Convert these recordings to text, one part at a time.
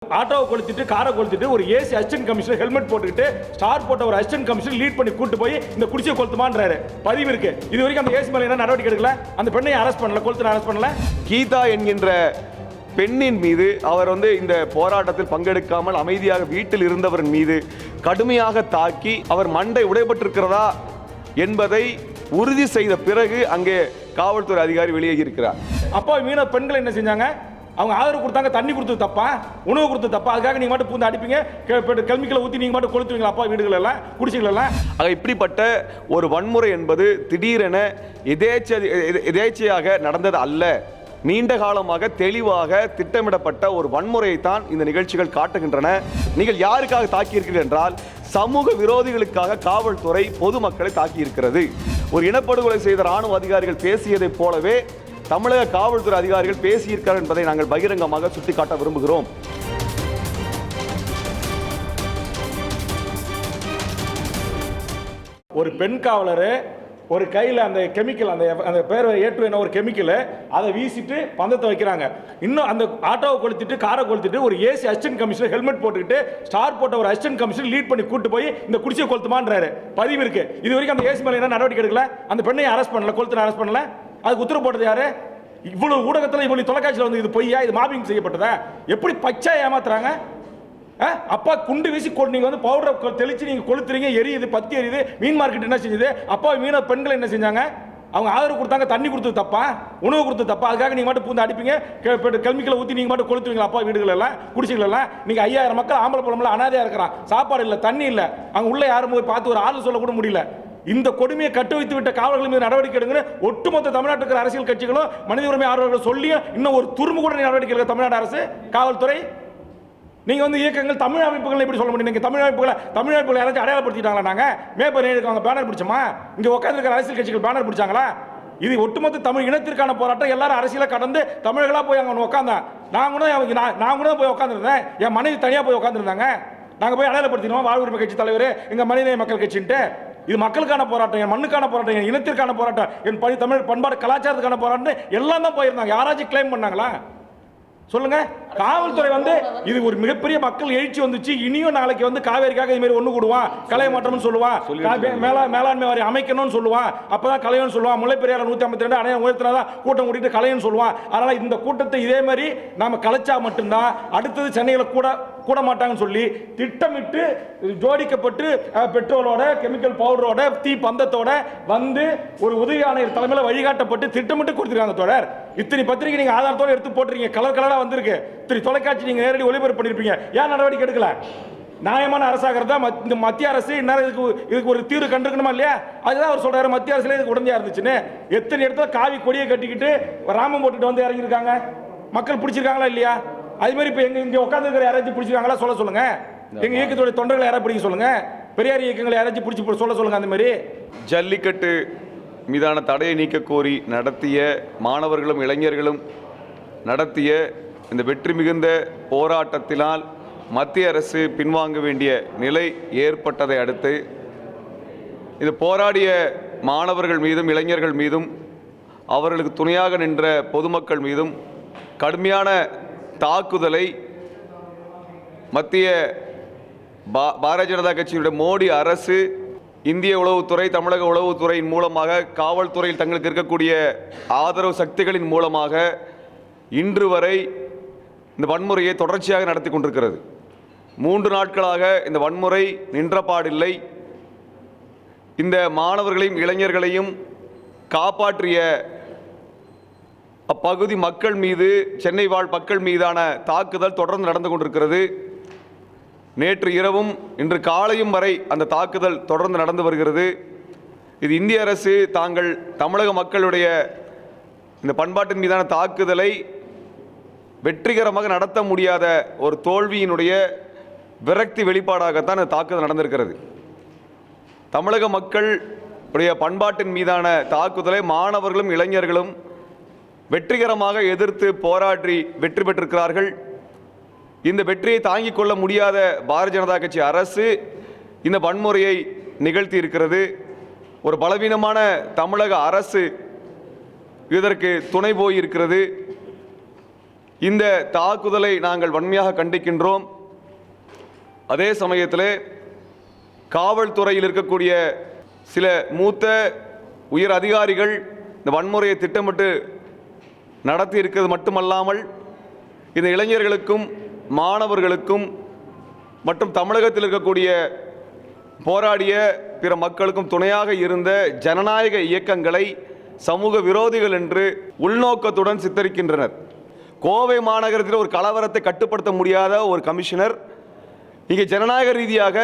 ஆட்டோவை கொளுத்திட்டு காரை கொளுத்திட்டு ஒரு ஏசி அசிஸ்டன்ட் கமிஷனர் ஹெல்மெட் போட்டுக்கிட்டு ஸ்டார் போட்ட ஒரு அசிஸ்டன்ட் கமிஷனர் லீட் பண்ணி கூட்டு போய் இந்த குடிசையை கொளுத்துமான்றாரு. பதிவு இருக்கு. இது வரைக்கும் அந்த ஏசி மேல என்ன நடவடிக்கை எடுக்கல, அந்த பெண்ணை அரெஸ்ட் பண்ணல, கொளுத்துன அரெஸ்ட் பண்ணல. கீதா என்கின்ற பெண்ணின் மீது அவர் இந்த போராட்டத்தில் பங்கெடுக்காமல் அமைதியாக வீட்டில் இருந்தவரின் மீது கடுமையாக தாக்கி அவர் மண்டை உடைபட்டிருக்கிறதா என்பதை உறுதி செய்த பிறகு அங்கே காவல்துறை அதிகாரி வெளியேறி இருக்கிறார். அப்போ மீனவ பெண்கள் என்ன செஞ்சாங்க? அவங்க ஆதரவு கொடுத்தாங்க, தண்ணி கொடுத்தது தப்பா, உணவு கொடுத்தது தப்பா? அதுக்காக நீங்க மட்டும் பூந்து அடிப்பீங்க, கெமிக்கலை ஊற்றி நீங்க மட்டும் கொளுத்துவீங்களா அப்பா வீடுகள் எல்லாம், குடிசைகள் எல்லாம்? ஆக இப்படிப்பட்ட ஒரு வன்முறை என்பது திடீரென எதேச்சையாக நடந்தது அல்ல. நீண்ட காலமாக தெளிவாக திட்டமிடப்பட்ட ஒரு வன்முறையை தான் இந்த நிகழ்ச்சிகள் காட்டுகின்றன. நீங்கள் யாருக்காக தாக்கியிருக்கிறீர்கள் என்றால் சமூக விரோதிகளுக்காக காவல்துறை பொதுமக்களை தாக்கியிருக்கிறது. ஒரு இனப்படுகொலை செய்த ராணுவ அதிகாரிகள் பேசியதைப் போலவே தமிழக காவல்துறை அதிகாரிகள் பேசியிருக்கிறார் என்பதை நாங்கள் பகிரங்கமாக சுட்டிக்காட்ட விரும்புகிறோம். ஒரு பெண் காவலர் ஒரு கையில் அந்த கெமிக்கல், அந்த பேர் ஏற்று என்ன ஒரு கெமிக்கல், அதை வீசிட்டு பந்தத்தை வைக்கிறாங்க. இன்னும் அந்த ஆட்டோவை கொளுத்திட்டு காரை கொளுத்திட்டு ஒரு ஏசி அசிஸ்டன்ட் கமிஷனர் ஹெல்மெட் போட்டுக்கிட்டு ஸ்டார் போட்ட ஒரு அசிஸ்டன்ட் கமிஷனர் லீட் பண்ணி கூட்டு போய் இந்த குடிசையை கொளுத்துமான்றாரு. பதிவு இருக்கு. இது வரைக்கும் அந்த ஏசி மேல என்ன நடவடிக்கை எடுக்கல, அந்த பெண்ணை அரெஸ்ட் பண்ணல, கொளுத்துன அரெஸ்ட் பண்ணல. அதுக்கு உத்தரவு போட்டது யாரு? இவ்வளவு ஊடகத்தில் இவ்வளவு தொலைக்காட்சியில் வந்து இது பொய்யா, இது மாபிங் செய்யப்பட்டதா? எப்படி பச்சை ஏமாத்துறாங்க? அப்பா குண்டு வீசி நீங்க பவுடர் தெளிச்சு நீங்க கொளுத்துறீங்க, எரியுது, பத்தி எரியுது. மீன் மார்க்கெட் என்ன செஞ்சது? அப்பா மீனவ பெண்கள் என்ன செஞ்சாங்க? அவங்க ஆதரவு கொடுத்தாங்க, தண்ணி கொடுத்தது தப்பா, உணவு கொடுத்தது தப்பா? அதுக்காக நீங்க மட்டும் பூந்து அடிப்பீங்க, கெமிக்கலை ஊற்றி நீங்க மட்டும் கொளுத்துவீங்களா அப்பா வீடுகள் எல்லாம், குடிசைகள் எல்லாம்? நீங்க 5000 மக்கள் ஆம்பளை புலம்பல அனாதையா இருக்கிறான், சாப்பாடு இல்லை, தண்ணி இல்லை, அங்க உள்ள யாரும் போய் பார்த்து ஒரு ஆள் சொல்ல கூட முடியல. இந்த கொடுமையை கட்டு வைத்து விட்ட காவலர்கள் மீது நடவடிக்கை எடுங்க. ஒட்டுமொத்த தமிழ்நாட்டுக்கு அரசியல் கட்சிகளும் மனித உரிமை ஆர்வலர்கள் சொல்லியும் இன்னும் ஒரு துரும்பு கூட நடவடிக்கை எடுக்க தமிழ்நாடு அரசு காவல்துறை. நீங்க இயக்கங்கள் தமிழ் அமைப்புகள் எப்படி சொல்ல முடியும்? நீங்க தமிழ் அமைப்புகளை யாராச்சும் அடையாளப்படுத்திட்டாங்களா? நாங்க மேப்பர் அவங்க பேனர் பிடிச்சோமா? இங்க உட்கார்ந்திருக்கிற அரசியல் கட்சிகள் பேனர் பிடிச்சாங்களா? இது ஒட்டுமொத்த தமிழ் இனத்திற்கான போராட்டம். எல்லாரும் அரசியல கடந்து தமிழர்களா போய் அங்க உட்கார்ந்தேன். நான் கூட போய் உட்கார்ந்துருந்தேன். என் மனைவி தனியா போய் உட்கார்ந்துருந்தாங்க. நாங்க போய் அடையாளப்படுத்தினோம் வாழ் உரிமை கட்சி தலைவர், எங்க மனித மக்கள் கட்சின்ட்டு. இது மக்களுக்கான போராட்டம், என் மண்ணுக்கான போராட்டம், என் இனத்திற்கான போராட்டம், என் தமிழ் பண்பாடு கலாச்சாரத்துக்கான போராட்டம் எல்லாம் தான் போயிருந்தாங்க. யாராச்சும் கிளைம் பண்ணாங்களா? சொல்லுங்க. காவல்துறை இது ஒரு மிகப்பெரிய மக்கள் எழுச்சி வந்துச்சு. இனியும் நாளைக்கு காவேரிக்காக இது மாதிரி ஒண்ணு கூடுவான், கலை மாற்றம்னு சொல்லுவான், மேலாண்மை வாரியம் அமைக்கணும்னு சொல்லுவான், அப்பதான் கலைன்னு சொல்லுவான். முல்லைப்பெரியார் 152 அணைய உயர்த்தினாதான் கூட்டம் கூட்டிட்டு கலைன்னு சொல்லுவான். அதனால இந்த கூட்டத்தை இதே மாதிரி நாம கலைச்சா மட்டும்தான் அடுத்தது சென்னையில கூட மாட்டாங்கன்னு சொல்லி திட்டமிட்டு ஜோடிக்கப்பட்டு பெட்ரோலோட, கெமிக்கல் பவுடரோட, தீ பந்தத்தோட ஒரு உதவி ஆணையர் தலைமையில் வழிகாட்டப்பட்டு திட்டமிட்டு கொடுத்துருக்காங்க. தொடர் இத்தனை பத்திரிகை நீங்க ஆதாரத்தோடு எடுத்து போட்டுறீங்க, கலர் கலரா வந்திருக்கு. இத்தனை தொலைக்காட்சி நீங்க நேரடி ஒளிபரப்பு பண்ணிருப்பீங்க. ஏன் நடவடிக்கை எடுக்கல? நியாயமான அரசாகிறதா இந்த மத்திய அரசு இந்நேரம் இதுக்கு ஒரு தீர்வு கண்டிருக்கணுமா இல்லையா? அதுதான் அவர் சொல்றாரு, மத்திய அரசுல இதுக்கு உடனடியா இருந்துச்சுன்னு. எத்தனை இடத்துல காவி கொடியை கட்டிக்கிட்டு ராமம் போட்டுட்டு இறங்கியிருக்காங்க. மக்கள் பிடிச்சிருக்காங்களா இல்லையா? அது மாதிரி இப்ப இங்க உட்கார்ந்து யாராச்சும் பிடிச்சிருக்காங்களா? சொல்லுங்க. எங்க இயக்கத்துடைய தொண்டர்களை யாராவது பிடிக்க சொல்லுங்க. பெரியார் இயக்கங்களை யாராச்சும் பிடிச்சி சொல்லுங்க. அந்த மாதிரி ஜல்லிக்கட்டு மீதான தடையை நீக்க கோரி நடத்திய மாணவர்களும் இளைஞர்களும் நடத்திய இந்த வெற்றி மிகுந்த போராட்டத்தினால் மத்திய அரசு பின்வாங்க வேண்டிய நிலை ஏற்பட்டதை அடுத்து இது போராடிய மாணவர்கள் மீதும் இளைஞர்கள் மீதும் அவர்களுக்கு துணையாக நின்ற பொதுமக்கள் மீதும் கடுமையான தாக்குதலை மத்திய பாரதிய ஜனதா கட்சியுடைய மோடி அரசு, இந்திய உளவுத்துறை, தமிழக உளவுத்துறையின் மூலமாக, காவல்துறையில் தங்களுக்கு இருக்கக்கூடிய ஆதரவு சக்திகளின் மூலமாக இன்று வரை இந்த வன்முறையை தொடர்ச்சியாக நடத்தி கொண்டிருக்கிறது. 3 நாட்களாக இந்த வன்முறை நின்றபாடில்லை. இந்த மாணவர்களையும் இளைஞர்களையும் காப்பாற்றிய அப்பகுதி மக்கள் மீது, சென்னை வாழ் மக்கள் மீதான தாக்குதல் தொடர்ந்து நடந்து கொண்டிருக்கிறது. நேற்று இரவும் இன்று காலையும் வரை அந்த தாக்குதல் தொடர்ந்து நடந்து வருகிறது. இது இந்திய அரசு தாங்கள் தமிழக மக்களுடைய இந்த பண்பாட்டின் மீதான தாக்குதலை வெற்றிகரமாக நடத்த முடியாத ஒரு தோல்வியினுடைய விரக்தி வெளிப்பாடாகத்தான் இந்த தாக்குதல் நடந்திருக்கிறது. தமிழக மக்களுடைய பண்பாட்டின் மீதான தாக்குதலை மாணவர்களும் இளைஞர்களும் வெற்றிகரமாக எதிர்த்து போராடி வெற்றி பெற்றிருக்கிறார்கள். இந்த வெற்றியை தாங்கிக் கொள்ள முடியாத பாரதிய ஜனதா கட்சி அரசு இந்த வன்முறையை நிகழ்த்தி இருக்கிறது. ஒரு பலவீனமான தமிழக அரசு இதற்கு துணை போயிருக்கிறது. இந்த தாக்குதலை நாங்கள் வன்மையாக கண்டிக்கின்றோம். அதே சமயத்தில் காவல்துறையில் இருக்கக்கூடிய சில மூத்த உயர் அதிகாரிகள் இந்த வன்முறையை திட்டமிட்டு நடத்தி இருக்கிறது மட்டுமல்லாமல் இந்த இளைஞர்களுக்கும் மாணவர்களுக்கும் மற்றும் தமிழகத்தில் இருக்கக்கூடிய போராடிய பிற மக்களுக்கும் துணையாக இருந்த ஜனநாயக இயக்கங்களை சமூக விரோதிகள் என்று உள்நோக்கத்துடன் சித்தரிக்கின்றனர். கோவை மாநகரத்தில் ஒரு கலவரத்தை கட்டுப்படுத்த முடியாத ஒரு கமிஷனர் இங்கே ஜனநாயக ரீதியாக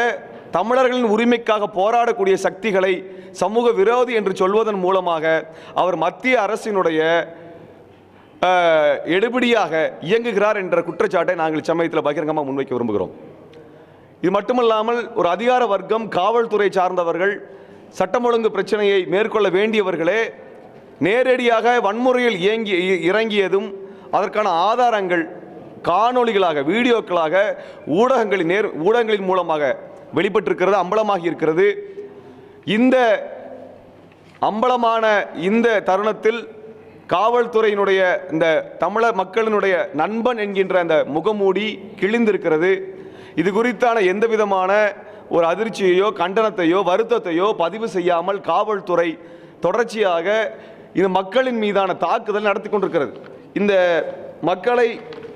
தமிழர்களின் உரிமைக்காக போராடக்கூடிய சக்திகளை சமூக விரோதி என்று சொல்வதன் மூலமாக அவர் மத்திய அரசினுடைய எடுபிடியாக இயங்குகிறார் என்ற குற்றச்சாட்டை நாங்கள் சமயத்தில் பகிரங்கமாக முன்வைக்க விரும்புகிறோம். இது மட்டுமல்லாமல் ஒரு அதிகார வர்க்கம், காவல்துறை சார்ந்தவர்கள், சட்டம் ஒழுங்கு பிரச்சனையை மேற்கொள்ள வேண்டியவர்களே நேரடியாக வன்முறையில் இறங்கியதும் அதற்கான ஆதாரங்கள் காணொளிகளாக, வீடியோக்களாக ஊடகங்களின் மூலமாக வெளிப்பட்டிருக்கிறது, அம்பலமாகி இருக்கிறது. இந்த அம்பலமான இந்த தருணத்தில் காவல்துறையினுடைய இந்த தமிழர் மக்களினுடைய நண்பன் என்கின்ற அந்த முகமூடி கிழிந்திருக்கிறது. இது குறித்தான எந்த விதமான ஒரு அதிர்ச்சியையோ கண்டனத்தையோ வருத்தத்தையோ பதிவு செய்யாமல் காவல்துறை தொடர்ச்சியாக இந்த மக்களின் மீதான தாக்குதல் நடத்தி கொண்டிருக்கிறது. இந்த மக்களை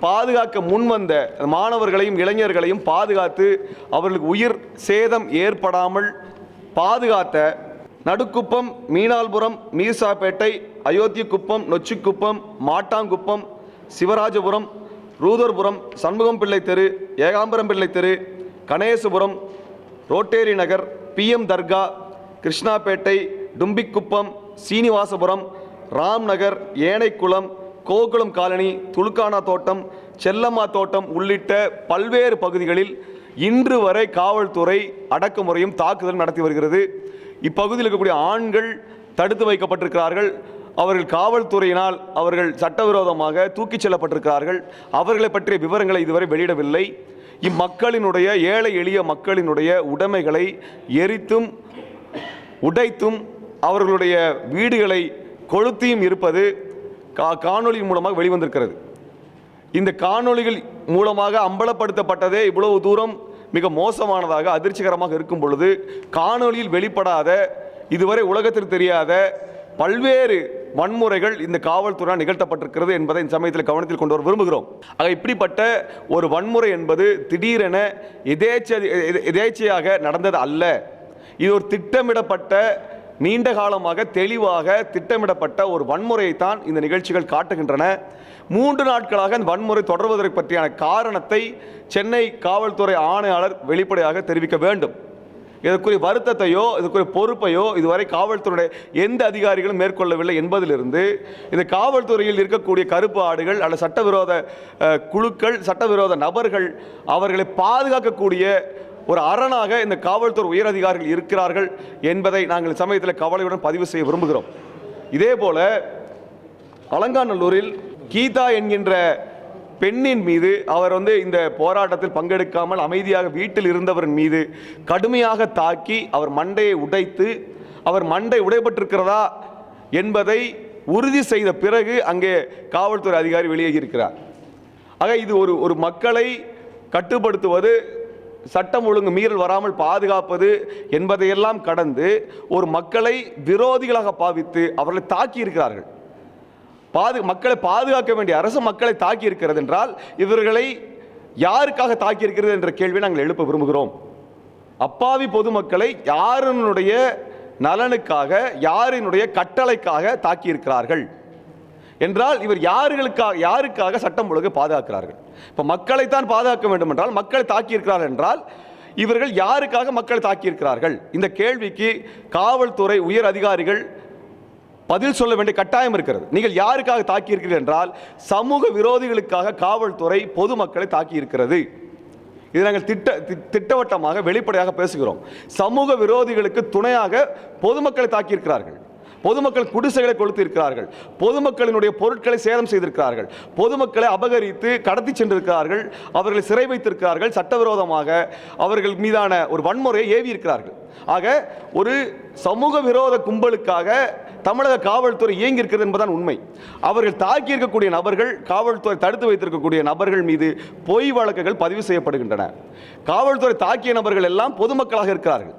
பாதுகாக்க முன்வந்த மாணவர்களையும் இளைஞர்களையும் பாதுகாத்து அவர்களுக்கு உயிர் சேதம் ஏற்படாமல் பாதுகாத்த நடுக்குப்பம், மீனால்புரம், மீசாப்பேட்டை, அயோத்திக்குப்பம், நொச்சிக்குப்பம், மாட்டாங்குப்பம், சிவராஜபுரம், ரூதர்புரம், சண்முகம் பிள்ளை தெரு, ஏகாம்பரம் பிள்ளை தெரு, கணேசபுரம், ரோட்டேரி நகர், PM தர்கா, கிருஷ்ணாப்பேட்டை, டும்பிக்குப்பம், சீனிவாசபுரம், ராம் நகர், ஏனைக்குளம், கோகுளம் காலனி, துலுக்கானா தோட்டம், செல்லம்மா தோட்டம் உள்ளிட்ட பல்வேறு பகுதிகளில் இன்று வரை காவல்துறை அடக்குமுறையும் தாக்குதல் நடத்தி வருகிறது. இப்பகுதியில் இருக்கக்கூடிய ஆண்கள் தடுத்து வைக்கப்பட்டிருக்கிறார்கள். அவர்கள் காவல்துறையினால் அவர்கள் சட்டவிரோதமாக தூக்கிச் செல்லப்பட்டிருக்கிறார்கள். அவர்களை பற்றிய விவரங்களை இதுவரை வெளியிடவில்லை. இம்மக்களினுடைய, ஏழை எளிய மக்களினுடைய உடைமைகளை எரித்தும் உடைத்தும் அவர்களுடைய வீடுகளை கொளுத்தியும் இருப்பது காணொலி மூலமாக வெளிவந்திருக்கிறது. இந்த காணொளிகள் மூலமாக அம்பலப்படுத்தப்பட்டதே இவ்வளவு தூரம் மிக மோசமானதாக, அதிர்ச்சிகரமாக இருக்கும் பொழுது காணொளியில் வெளிப்படாத, இதுவரை உலகத்திற்கு தெரியாத பல்வேறு வன்முறைகள் இந்த காவல்துறையால் நிகழ்த்தப்பட்டிருக்கிறது என்பதை இந்த சமயத்தில் கவனத்தில் கொண்டு வர விரும்புகிறோம். ஆக இப்படிப்பட்ட ஒரு வன்முறை என்பது திடீரென எதேச்சையாக நடந்தது அல்ல. இது ஒரு திட்டமிடப்பட்ட, நீண்ட காலமாக தெளிவாக திட்டமிடப்பட்ட ஒரு வன்முறையைத்தான் இந்த நிகழ்ச்சிகள் காட்டுகின்றன. 3 நாட்களாக இந்த வன்முறை தொடர்வதற்கு பற்றியான காரணத்தை சென்னை காவல்துறை ஆணையாளர் வெளிப்படையாக தெரிவிக்க வேண்டும். இதற்குரிய வருத்தத்தையோ இதற்குரிய பொறுப்பையோ இதுவரை காவல்துறையுடைய எந்த அதிகாரிகளும் மேற்கொள்ளவில்லை என்பதிலிருந்து இந்த காவல்துறையில் இருக்கக்கூடிய கருப்பு ஆடுகள் அல்லது சட்டவிரோத குழுக்கள், சட்டவிரோத நபர்கள், அவர்களை பாதுகாக்கக்கூடிய ஒரு அரணாக இந்த காவல்துறை உயரதிகாரிகள் இருக்கிறார்கள் என்பதை நாங்கள் சமயத்தில் கவலையுடன் பதிவு செய்ய விரும்புகிறோம். இதே போல அலங்காநல்லூரில் கீதா என்கின்ற பெண்ணின் மீது, அவர் இந்த போராட்டத்தில் பங்கெடுக்காமல் அமைதியாக வீட்டில் இருந்தவரின் மீது கடுமையாக தாக்கி அவர் மண்டையை உடைத்து, அவர் மண்டை உடைபட்டிருக்கிறதா என்பதை உறுதி செய்த பிறகு அங்கே காவல்துறை அதிகாரி வெளியேறியிருக்கிறார். ஆக இது ஒரு மக்களை கட்டுப்படுத்துவது, சட்டம் ஒழுங்கு மீறல் வராமல் பாதுகாப்பது என்பதையெல்லாம் கடந்து ஒரு மக்களை விரோதிகளாக பாவித்து அவர்களை தாக்கி இருக்கிறார்கள். மக்களை பாதுகாக்க வேண்டிய அரசு மக்களை தாக்கி இருக்கிறது என்றால் இவர்களை யாருக்காக தாக்கி இருக்கிறது என்ற கேள்வியை நாங்கள் எழுப்ப விரும்புகிறோம். அப்பாவி பொதுமக்களை யாரினுடைய நலனுக்காக, யாரினுடைய கட்டளைக்காக தாக்கி இருக்கிறார்கள் என்றால் இவர் யாருக்காக சட்டம் ஒழுங்கை பாதுகாக்கிறார்கள்? இப்போ மக்களைத்தான் பாதுகாக்க வேண்டும் என்றால், மக்களை தாக்கி இருக்கிறார்கள் என்றால் இவர்கள் யாருக்காக மக்களை தாக்கி இருக்கிறார்கள்? இந்த கேள்விக்கு காவல்துறை உயர் அதிகாரிகள் பதில் சொல்ல வேண்டிய கட்டாயம் இருக்கிறது. நீங்கள் யாருக்காக தாக்கி இருக்கிறீர்கள் என்றால் சமூக விரோதிகளுக்காக காவல்துறை பொதுமக்களை தாக்கி இருக்கிறது. இதை நாங்கள் திட்டவட்டமாக வெளிப்படையாக பேசுகிறோம். சமூக விரோதிகளுக்கு துணையாக பொதுமக்களை தாக்கி இருக்கிறார்கள். பொதுமக்கள் குடிசைகளை கொளுத்தி இருக்கிறார்கள், பொதுமக்களினுடைய பொருட்களை சேதம் செய்திருக்கிறார்கள், பொதுமக்களை அபகரித்து கடத்தி சென்றிருக்கிறார்கள், அவர்களை சிறை வைத்திருக்கிறார்கள், சட்டவிரோதமாக அவர்கள் மீதான ஒரு வன்முறையை ஏவி இருக்கிறார்கள். ஆக ஒரு சமூக விரோத கும்பலுக்காக தமிழக காவல்துறை இயங்கி இருக்கிறது என்பதுதான் உண்மை. அவர்கள் தாக்கி இருக்கக்கூடிய நபர்கள், காவல்துறை தடுத்து வைத்திருக்கக்கூடிய நபர்கள் மீது பொய் வழக்குகள் பதிவு செய்யப்படுகின்றன. காவல்துறை தாக்கிய நபர்கள் எல்லாம் பொதுமக்களாக இருக்கிறார்கள்.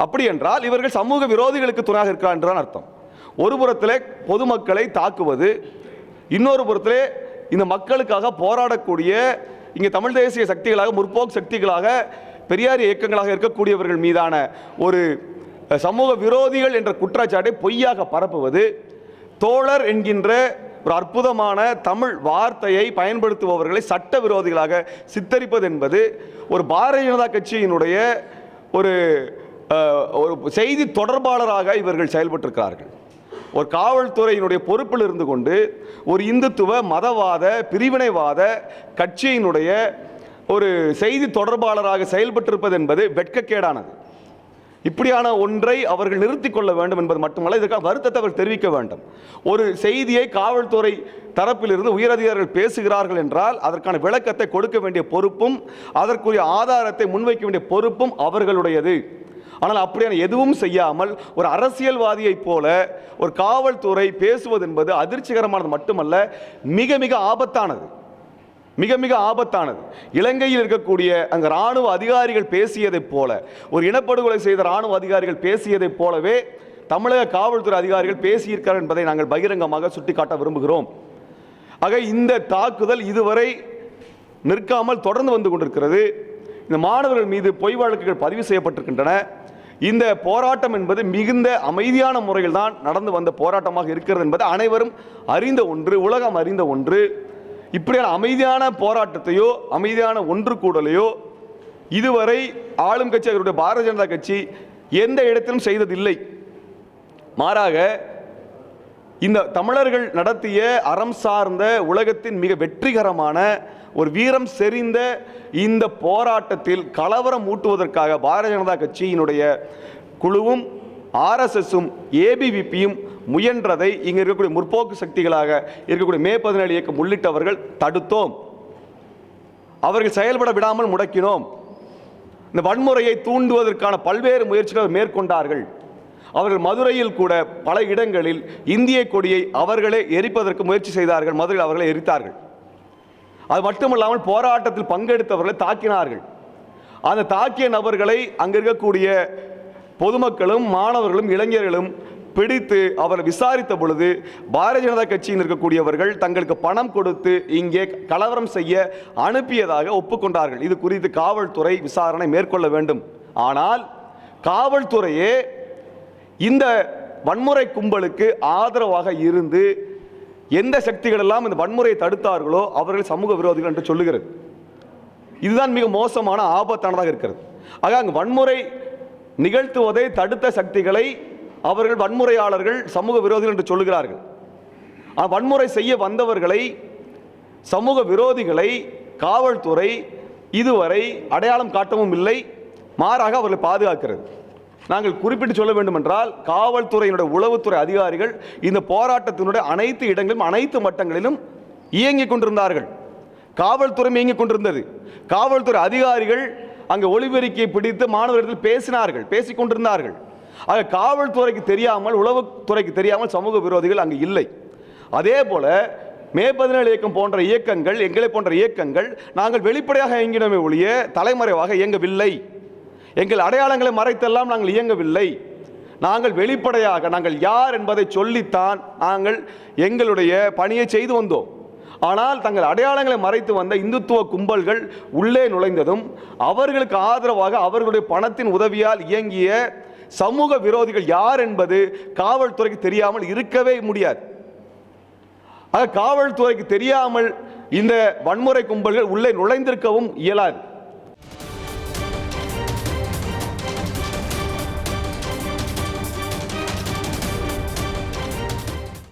அப்படி என்றால் இவர்கள் சமூக விரோதிகளுக்கு துணையாக இருக்கிறார் என்றுதான் அர்த்தம். ஒரு புறத்திலே பொதுமக்களை தாக்குவது, இன்னொரு புறத்திலே இந்த மக்களுக்காக போராடக்கூடிய இங்கே தமிழ் தேசிய சக்திகளாக, முற்போக்கு சக்திகளாக, பெரியார் இயக்கங்களாக இருக்கக்கூடியவர்கள் மீதான ஒரு சமூக விரோதிகள் என்ற குற்றச்சாட்டை பொய்யாக பரப்புவது, தோழர் என்கின்ற ஒரு அற்புதமான தமிழ் வார்த்தையை பயன்படுத்துபவர்களை சட்ட விரோதிகளாக சித்தரிப்பது என்பது ஒரு பாரதிய ஜனதா கட்சியினுடைய ஒரு செய்தி தொடர்பாளராக இவர்கள் செயல்பட்டிருக்கிறார்கள். ஒரு காவல்துறையினுடைய பொறுப்பில் இருந்து கொண்டு ஒரு இந்துத்துவ மதவாத பிரிவினைவாத கட்சியினுடைய ஒரு செய்தி தொடர்பாளராக செயல்பட்டிருப்பது என்பது வெட்கக்கேடானது. இப்படியான ஒன்றை அவர்கள் நிறுத்திக் கொள்ள வேண்டும் என்பது மட்டுமல்ல, இதற்கான வருத்தத்தை அவர் தெரிவிக்க வேண்டும். ஒரு செய்தியை காவல்துறை தரப்பிலிருந்து உயரதிகாரிகள் பேசுகிறார்கள் என்றால் அதற்கான விளக்கத்தை கொடுக்க வேண்டிய பொறுப்பும் அதற்குரிய ஆதாரத்தை முன்வைக்க வேண்டிய பொறுப்பும் அவர்களுடையது. ஆனால் அப்படியான எதுவும் செய்யாமல் ஒரு அரசியல்வாதியைப் போல ஒரு காவல்துறை பேசுவது என்பது அதிர்ச்சிகரமானது மட்டுமல்ல, மிக மிக ஆபத்தானது. மிக மிக ஆபத்தானது. இலங்கையில் இருக்கக்கூடிய அங்க ராணுவ அதிகாரிகள் பேசியதைப் போல, ஒரு இனப்படுகொலை செய்த ராணுவ அதிகாரிகள் பேசியதைப் போலவே தமிழக காவல்துறை அதிகாரிகள் பேசியிருக்கிறார் என்பதை நாங்கள் பகிரங்கமாக சுட்டிக்காட்ட விரும்புகிறோம். ஆக இந்த தாக்குதல் இதுவரை நிற்காமல் தொடர்ந்து வந்து கொண்டிருக்கிறது. இந்த மாணவர்கள் மீது பொய் வழக்குகள் பதிவு செய்யப்பட்டிருக்கின்றன. இந்த போராட்டம் என்பது மிகுந்த அமைதியான முறையில் தான் நடந்து வந்த போராட்டமாக இருக்கிறது என்பது அனைவரும் அறிந்த ஒன்று, உலகம் அறிந்த ஒன்று. இப்படியான அமைதியான போராட்டத்தையோ அமைதியான ஒன்று கூடலையோ இதுவரை ஆளும் கட்சி, அவருடைய பாரதிய ஜனதா கட்சி எந்த இடத்திலும் செய்ததில்லை. மாறாக இந்த தமிழர்கள் நடத்திய அறம் சார்ந்த உலகத்தின் மிக வெற்றிகரமான ஒரு வீரம் செறிந்த இந்த போராட்டத்தில் கலவரம் ஊட்டுவதற்காக பாரதிய ஜனதா கட்சியினுடைய குழுவும் ஆர்எஸ்எஸும் ஏபிவிபியும் முயன்றதை இங்கே இருக்கக்கூடிய முற்போக்கு சக்திகளாக இருக்கக்கூடிய மே 17 இயக்கம் உள்ளிட்டவர்கள் தடுத்தோம். அவர்கள் செயல்பட விடாமல் முடக்கினோம். இந்த வன்முறையை தூண்டுவதற்கான பல்வேறு முயற்சிகள் மேற்கொண்டார்கள். அவர்கள் மதுரையில் கூட பல இடங்களில் இந்திய கொடியை அவர்களே எரிப்பதற்கு முயற்சி செய்தார்கள். மதுரையில் அவர்களை எரித்தார்கள். அது மட்டுமல்லாமல் போராட்டத்தில் பங்கெடுத்தவர்களை தாக்கினார்கள். அந்த தாக்கிய நபர்களை அங்க இருக்கக்கூடிய பொதுமக்களும் மாணவர்களும் இளைஞர்களும் பிடித்து அவரை விசாரித்த பொழுது பாரதிய ஜனதா கட்சியில் இருக்கக்கூடியவர்கள் தங்களுக்கு பணம் கொடுத்து இங்கே கலவரம் செய்ய அனுப்பியதாக ஒப்புக்கொண்டார்கள். இது குறித்து காவல்துறை விசாரணை மேற்கொள்ள வேண்டும். ஆனால் காவல்துறையே இந்த வன்முறை கும்பலுக்கு ஆதரவாக இருந்து எந்த சக்திகள் எல்லாம் இந்த வன்முறையை தடுத்தார்களோ அவர்கள் சமூக விரோதிகள் என்று சொல்லுகிறது. இதுதான் மிக மோசமான ஆபத்தானதாக இருக்கிறது. ஆக அங்கு வன்முறை நிகழ்த்துவதை தடுத்த சக்திகளை அவர்கள் வன்முறையாளர்கள் சமூக விரோதிகள் என்று சொல்லுகிறார்கள். வன்முறை செய்ய வந்தவர்களை, சமூக விரோதிகளை காவல்துறை இதுவரை அடையாளம் காட்டவும் இல்லை, மாறாக அவர்களை பாதுகாக்கிறது. நாங்கள் குறிப்பிட்டு சொல்ல வேண்டும் என்றால் காவல்துறையினுடைய உளவுத்துறை அதிகாரிகள் இந்த போராட்டத்தினுடைய அனைத்து இடங்களிலும் அனைத்து மட்டங்களிலும் இயங்கிக் கொண்டிருந்தார்கள். காவல்துறை இயங்கிக் கொண்டிருந்தது. காவல்துறை அதிகாரிகள் அங்கே ஒளிபெருக்கியை பிடித்து மாணவர்கள் பேசினார்கள், பேசிக் கொண்டிருந்தார்கள். ஆக காவல்துறைக்கு தெரியாமல், உளவுத்துறைக்கு தெரியாமல் சமூக விரோதிகள் அங்கு இல்லை. அதே போல மே 17 இயக்கம் போன்ற இயக்கங்கள், எங்களை போன்ற இயக்கங்கள் நாங்கள் வெளிப்படையாக இயங்கினோமே ஒழிய தலைமறைவாக இயங்கவில்லை. எங்கள் அடையாளங்களை மறைத்தெல்லாம் நாங்கள் இயங்கவில்லை. நாங்கள் வெளிப்படையாக நாங்கள் யார் என்பதை சொல்லித்தான் நாங்கள் எங்களுடைய பணியை செய்து வந்தோம். ஆனால் தங்கள் அடையாளங்களை மறைத்து வந்த இந்துத்துவ கும்பல்கள் உள்ளே நுழைந்ததும் அவர்களுக்கு ஆதரவாக அவர்களுடைய பணத்தின் உதவியால் இயங்கிய சமூக விரோதிகள் யார் என்பது காவல்துறைக்கு தெரியாமல் இருக்கவே முடியாது. காவல்துறைக்கு தெரியாமல் இந்த வன்முறை கும்பல்கள் உள்ளே நுழைந்திருக்கவும் இயலாது.